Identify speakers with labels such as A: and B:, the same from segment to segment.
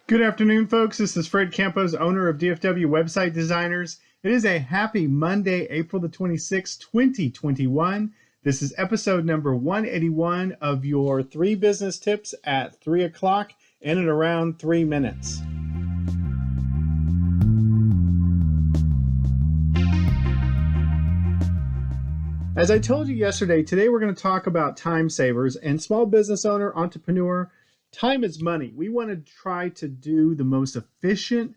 A: Good afternoon, folks. This is Fred Campos, owner of DFW Website Designers. It is a happy Monday, April the 26th, 2021. This is episode number 181 of your 3 business tips at 3 o'clock in and around 3 minutes. As I told you yesterday, today we're going to talk about time savers and small business owner, entrepreneur. Time is money. We want to try to do the most efficient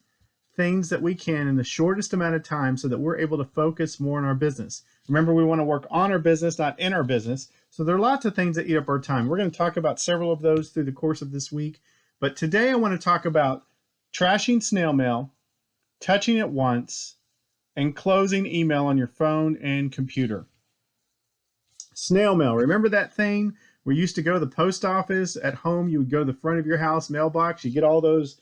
A: things that we can in the shortest amount of time so that we're able to focus more on our business. Remember, we want to work on our business, not in our business. So there are lots of things that eat up our time. We're going to talk about several of those through the course of this week. But today I want to talk about trashing snail mail, touching it once, and closing email on your phone and computer. Snail mail. Remember that thing? We used to go to the post office at home. You would go to the front of your house mailbox. You get all those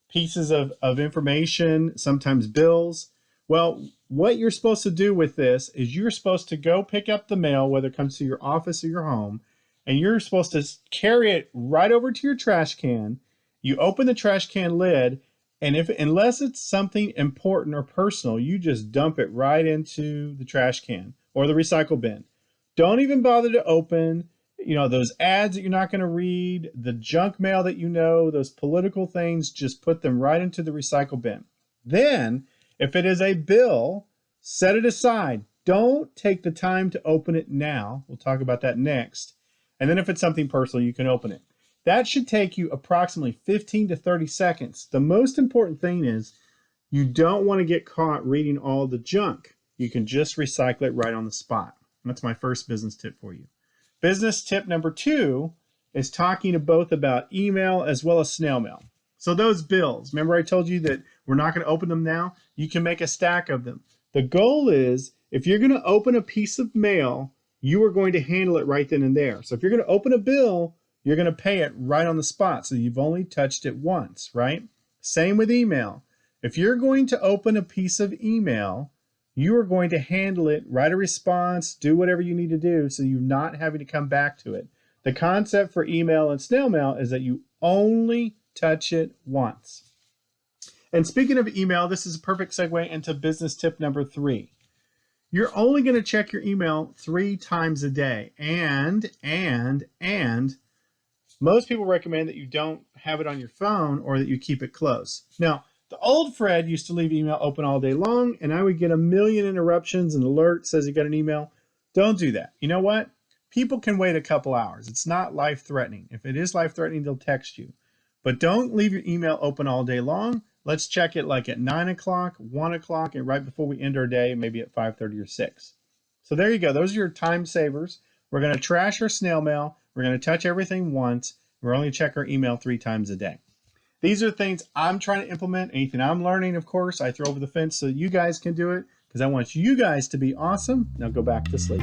A: pieces of information, sometimes bills. Well, what you're supposed to do with this is you're supposed to go pick up the mail, whether it comes to your office or your home, and you're supposed to carry it right over to your trash can. You open the trash can lid, and unless it's something important or personal, you just dump it right into the trash can or the recycle bin. Don't even bother to open those ads that you're not going to read, the junk mail that those political things, just put them right into the recycle bin. Then, if it is a bill, set it aside. Don't take the time to open it now. We'll talk about that next. And then if it's something personal, you can open it. That should take you approximately 15 to 30 seconds. The most important thing is you don't want to get caught reading all the junk. You can just recycle it right on the spot. That's my first business tip for you. Business tip number 2 is talking both about email as well as snail mail. So those bills, remember I told you that we're not going to open them now? You can make a stack of them. The goal is if you're going to open a piece of mail, you are going to handle it right then and there. So if you're going to open a bill, you're going to pay it right on the spot. So you've only touched it once, right? Same with email. If you're going to open a piece of email, you are going to handle it, write a response, do whatever you need to do so you're not having to come back to it. The concept for email and snail mail is that you only touch it once. And speaking of email, this is a perfect segue into business tip number 3. You're only going to check your email 3 times a day. And most people recommend that you don't have it on your phone or that you keep it close. Now, the old Fred used to leave email open all day long, and I would get a million interruptions and alerts says you got an email. Don't do that. You know what? People can wait a couple hours. It's not life-threatening. If it is life-threatening, they'll text you. But don't leave your email open all day long. Let's check it like at 9 o'clock, 1 o'clock, and right before we end our day, maybe at 5:30 or 6. So there you go. Those are your time savers. We're going to trash our snail mail. We're going to touch everything once. We're only check our email 3 times a day. These are things I'm trying to implement. Anything I'm learning, of course, I throw over the fence so you guys can do it because I want you guys to be awesome. Now go back to sleep.